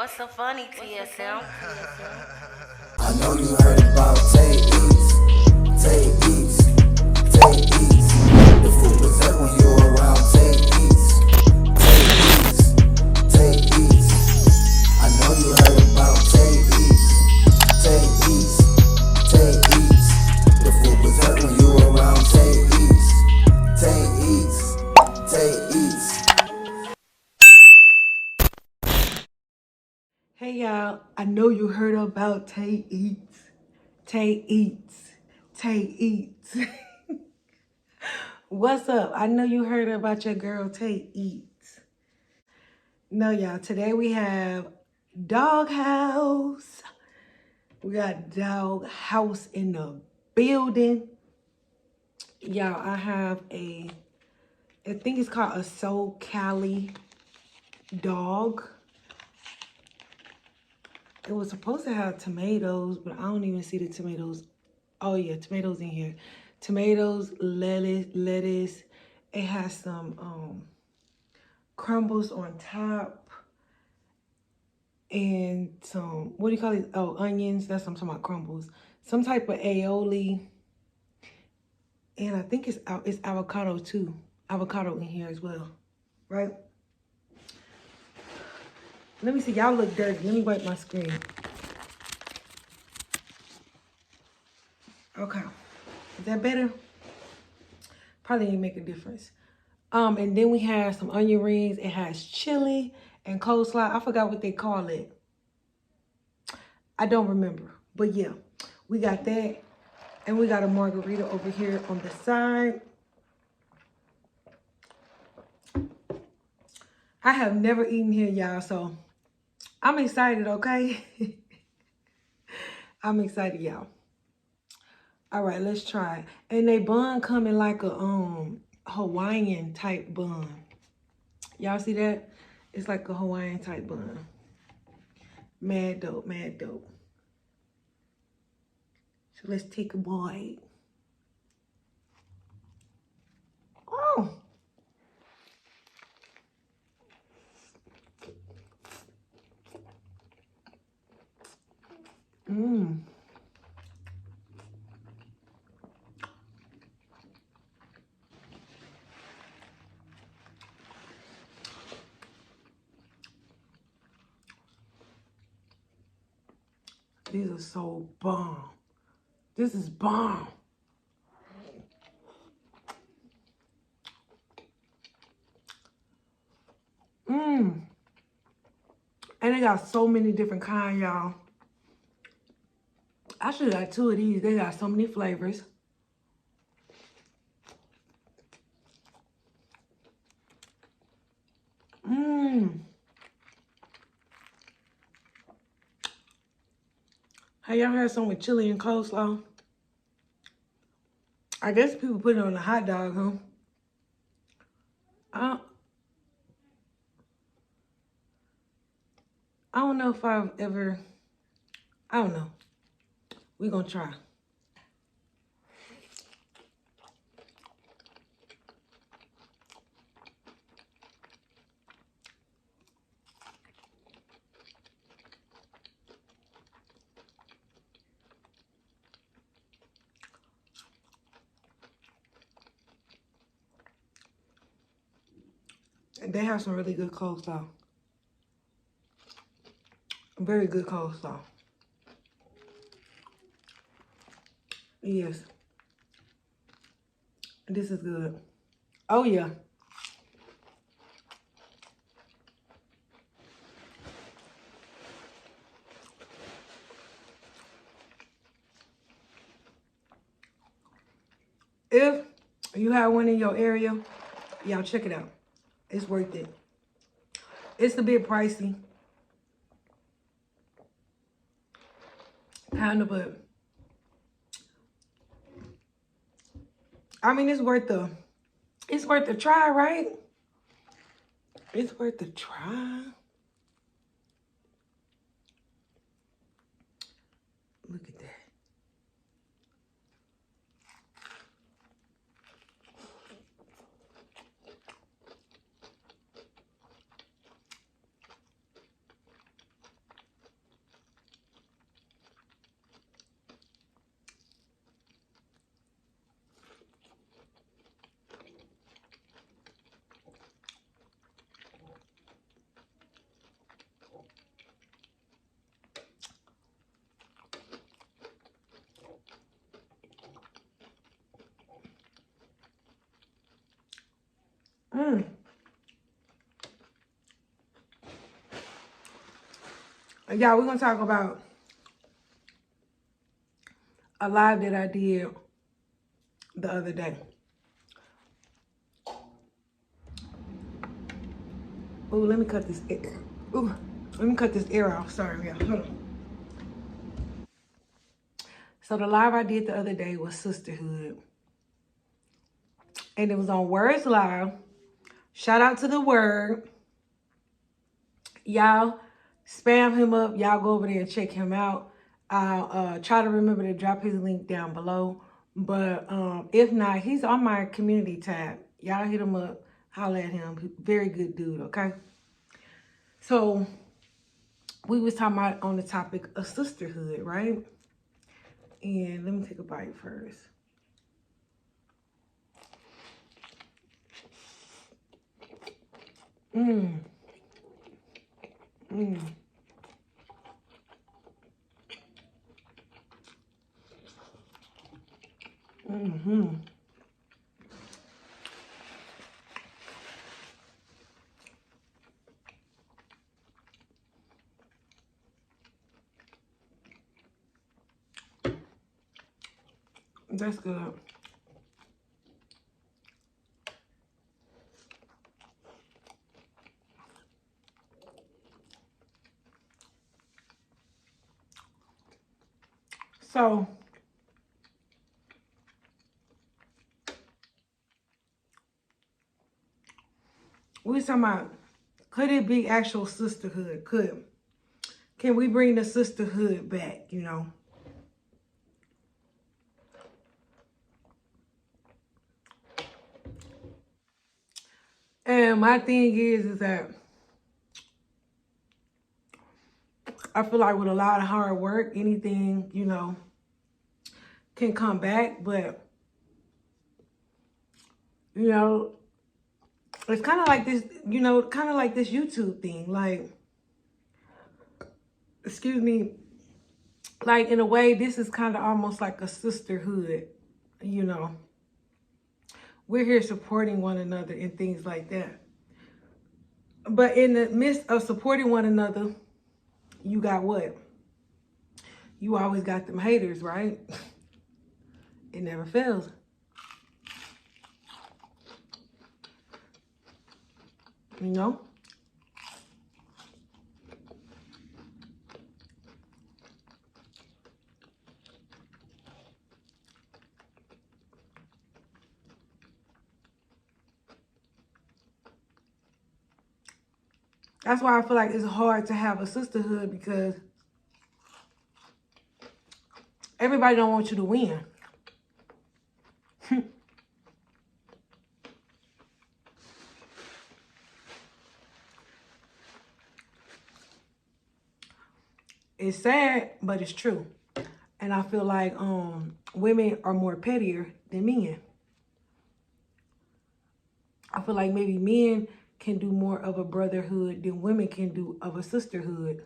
What's so funny, TSM? I know you heard about Tay Eats, Tay Eats, Tay Eats. The food was up when you were around Tay Eats, Tay Eats, Tay Eats. I know you heard about Tay Eats, Tay Eats, Tay Eats. The food was up when you were around Tay Eats, Tay Eats, Tay Eats. Hey y'all, I know you heard about Tay Eats. Tay Eats. Tay Eats. What's up? I know you heard about your girl Tay Eats. No, y'all, today we have Dog House. We got Dog House in the building. Y'all, I have I think it's called a Soul Cali dog. It was supposed to have tomatoes, but I don't even see the tomatoes. Oh yeah, tomatoes in here. Tomatoes, lettuce. It has some crumbles on top. And some, what do you call it? Oh, onions. That's what I'm talking about, crumbles. Some type of aioli. And I think it's avocado too. Avocado in here as well, right? Let me see, y'all look dirty. Let me wipe my screen. Okay, is that better? Probably didn't make a difference. And then we have some onion rings. It has chili and coleslaw. I forgot what they call it. I don't remember, but yeah, we got that. And we got a margarita over here on the side. I have never eaten here, y'all, so I'm excited, okay? I'm excited, y'all. All right, let's try it. And they bun come in like a Hawaiian type bun. Y'all see that? It's like a Hawaiian type bun. Mad dope, mad dope. So let's take a bite. Oh. Mmm. These are so bomb. This is bomb. Mmm. And they got so many different kinds, y'all. I should have got 2 of these. They got so many flavors. Mmm. Have y'all had some with chili and coleslaw? I guess people put it on a hot dog, huh? I don't know if I've ever, I don't know. We're gonna try. They have some really good coleslaw. Very good coleslaw. Yes. This is good. Oh yeah. If you have one in your area, y'all check it out. It's worth it. It's a bit pricey. Kinda, but I mean it's worth the try, right? It's worth the try. Look at that. Mm. Y'all, we're gonna talk about a live that I did the other day. Ooh, let me cut this air. Ooh, let me cut this air off. Sorry, y'all. Hold on. So the live I did the other day was Sisterhood. And it was on Words Live. Shout out to the Word. Y'all spam him up. Y'all go over there and check him out. I'll try to remember to drop his link down below. But if not, he's on my community tab. Y'all hit him up. Holler at him. Very good dude, okay? So we was talking about on the topic of sisterhood, right? And let me take a bite first. Mmm. Mmm. Mm-hmm. That's good. So we was talking about, could it be actual sisterhood? Can we bring the sisterhood back, you know? And my thing is that I feel like with a lot of hard work, anything, you know, can come back. But, you know, it's kind of like this, you know, kind of like this YouTube thing. Like, excuse me, like in a way, this is kind of almost like a sisterhood, you know. We're here supporting one another and things like that. But in the midst of supporting one another, you got what? You always got them haters, right? It never fails. You know? That's why I feel like it's hard to have a sisterhood, because everybody don't want you to win. It's sad, but it's true. And I feel like women are more pettier than men. I feel like maybe men can do more of a brotherhood than women can do of a sisterhood.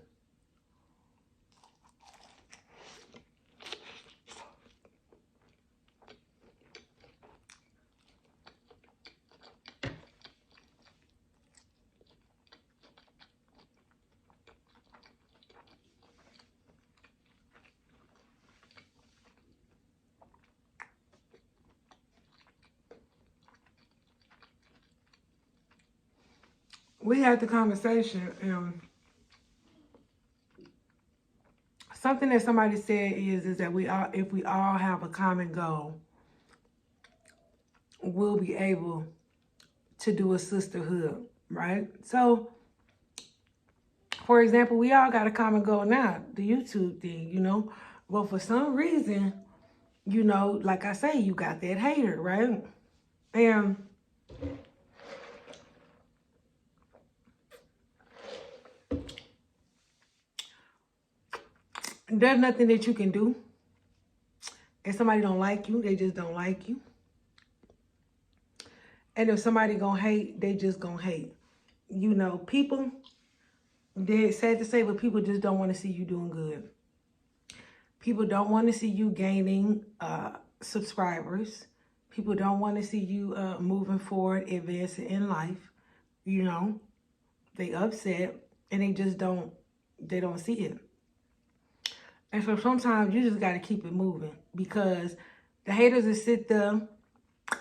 We had the conversation, and something that somebody said is that if we all have a common goal, we'll be able to do a sisterhood, right? So, for example, we all got a common goal now, the YouTube thing, you know. But for some reason, you know, like I say, you got that hater, right? And there's nothing that you can do. If somebody don't like you, they just don't like you. And if somebody gonna hate, they just gonna hate. You know, people, they're sad to say, but people just don't want to see you doing good. People don't want to see you gaining subscribers. People don't want to see you moving forward, advancing in life. You know, they upset and they don't see it. And so sometimes you just got to keep it moving, because the haters will sit there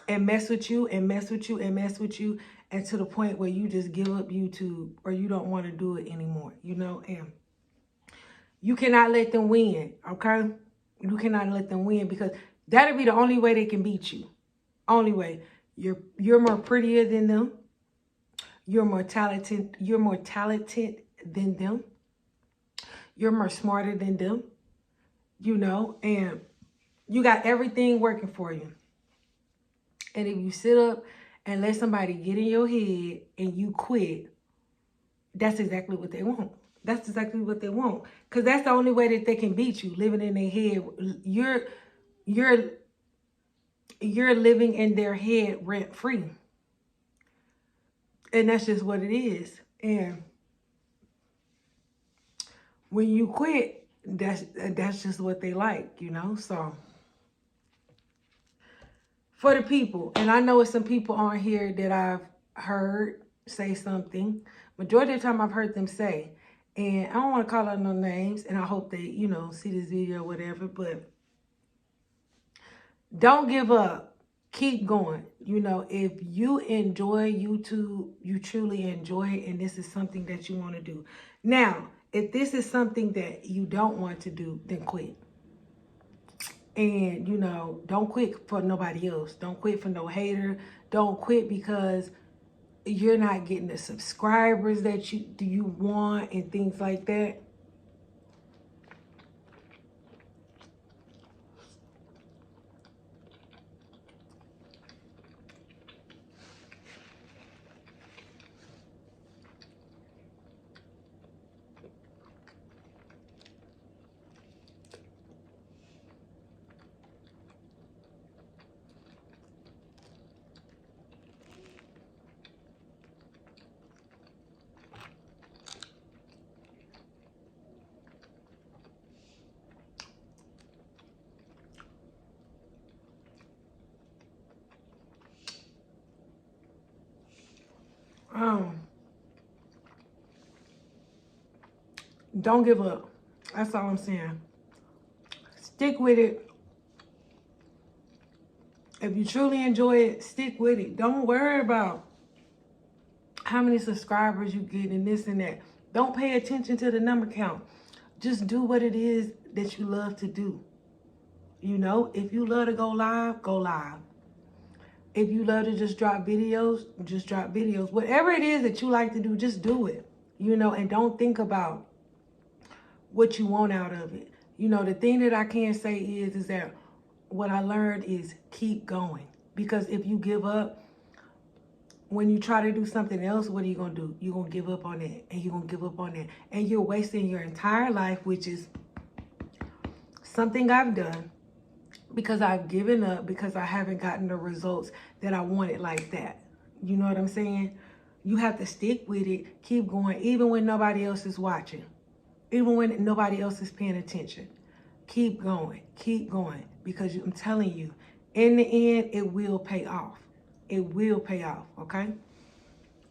and mess with you and mess with you and mess with you, and to the point where you just give up YouTube or you don't want to do it anymore, you know. And you cannot let them win, okay? You cannot let them win, because that'll be the only way they can beat you. Only way. You're more prettier than them. You're more talented than them. You're more smarter than them, you know, and you got everything working for you. And if you sit up and let somebody get in your head and you quit, that's exactly what they want. That's exactly what they want. Because that's the only way that they can beat you, living in their head. You're living in their head rent free. And that's just what it is. And when you quit, that's just what they like, you know. So for the people, and I know it's some people on here that I've heard say something. Majority of the time I've heard them say, and I don't want to call out no names, and I hope they, you know, see this video or whatever, but don't give up. Keep going. You know, if you enjoy YouTube, you truly enjoy it, and this is something that you want to do. Now, if this is something that you don't want to do, then quit. And, you know, don't quit for nobody else. Don't quit for no hater. Don't quit because you're not getting the subscribers that you want and things like that. Don't give up. That's all I'm saying. Stick with it. If you truly enjoy it, stick with it. Don't worry about how many subscribers you get and this and that. Don't pay attention to the number count. Just do what it is that you love to do. You know, if you love to go live, go live. If you love to just drop videos, just drop videos. Whatever it is that you like to do, just do it. You know, and don't think about what you want out of it. You know, the thing that I can say is that what I learned is keep going. Because if you give up, when you try to do something else, what are you going to do? You're going to give up on it, and you're going to give up on it. And you're wasting your entire life, which is something I've done, because I've given up, because I haven't gotten the results that I wanted like that. You know what I'm saying? You have to stick with it, keep going, even when nobody else is watching. Even when nobody else is paying attention. Keep going, because I'm telling you, in the end, it will pay off. It will pay off, okay?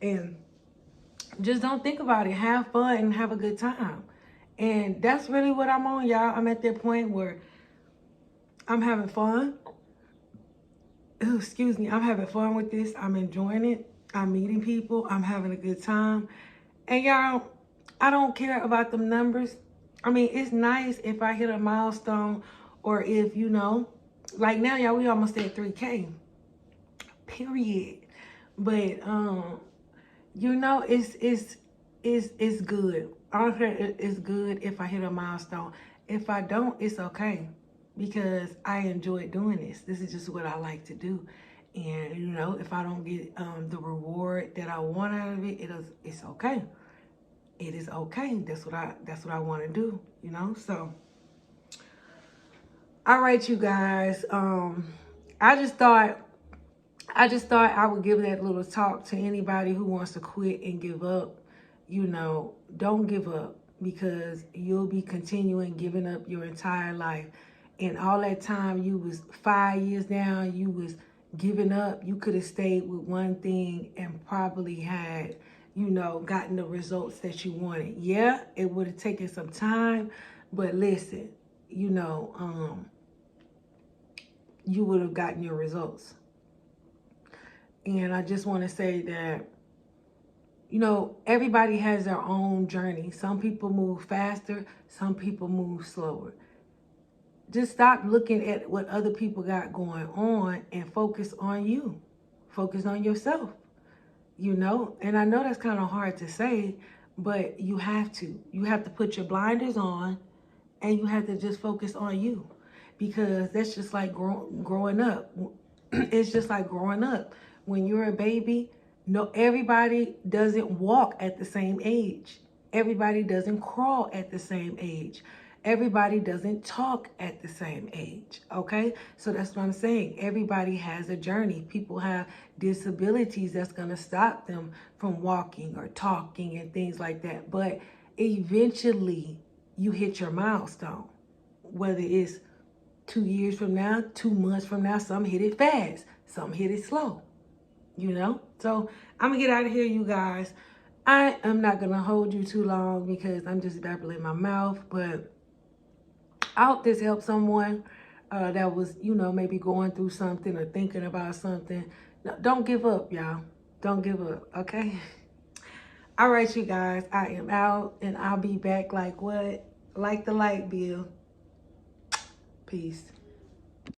And just don't think about it. Have fun and have a good time. And that's really what I'm on, y'all. I'm at that point where I'm having fun. Ooh, excuse me. I'm having fun with this. I'm enjoying it. I'm meeting people. I'm having a good time. And y'all, I don't care about them numbers. I mean, it's nice if I hit a milestone, or if, you know, like now, y'all, we almost at 3K. Period. But you know, it's good. Honestly, it's good if I hit a milestone. If I don't, it's okay, because I enjoy doing this. This is just what I like to do. And you know, if I don't get the reward that I want out of it, it's okay. It is okay. That's what I want to do, you know? So all right, you guys. I just thought I would give that little talk to anybody who wants to quit and give up. You know, don't give up, because you'll be continuing giving up your entire life. And all that time you was 5 years down, you was given up. You could have stayed with one thing and probably had, you know, gotten the results that you wanted. Yeah, it would have taken some time, but listen, you know, you would have gotten your results. And I just want to say that, you know, everybody has their own journey. Some people move faster, some people move slower. Just stop looking at what other people got going on and focus on you. Focus on yourself, you know? And I know that's kind of hard to say, but you have to. You have to put your blinders on and you have to just focus on you, because that's just like growing up. It's just like growing up. When you're a baby, no, everybody doesn't walk at the same age. Everybody doesn't crawl at the same age. Everybody doesn't talk at the same age. Okay, so that's what I'm saying. Everybody has a journey. People have disabilities that's going to stop them from walking or talking and things like that, but eventually you hit your milestone, whether it's 2 years from now, 2 months from now. Some hit it fast, some hit it slow, you know? So I'm gonna get out of here, you guys. I am not gonna hold you too long because I'm just babbling my mouth, but I hope this helps someone that was, you know, maybe going through something or thinking about something. No, don't give up, y'all. Don't give up, okay? All right, you guys, I am out and I'll be back like what? Like the light bill. Peace.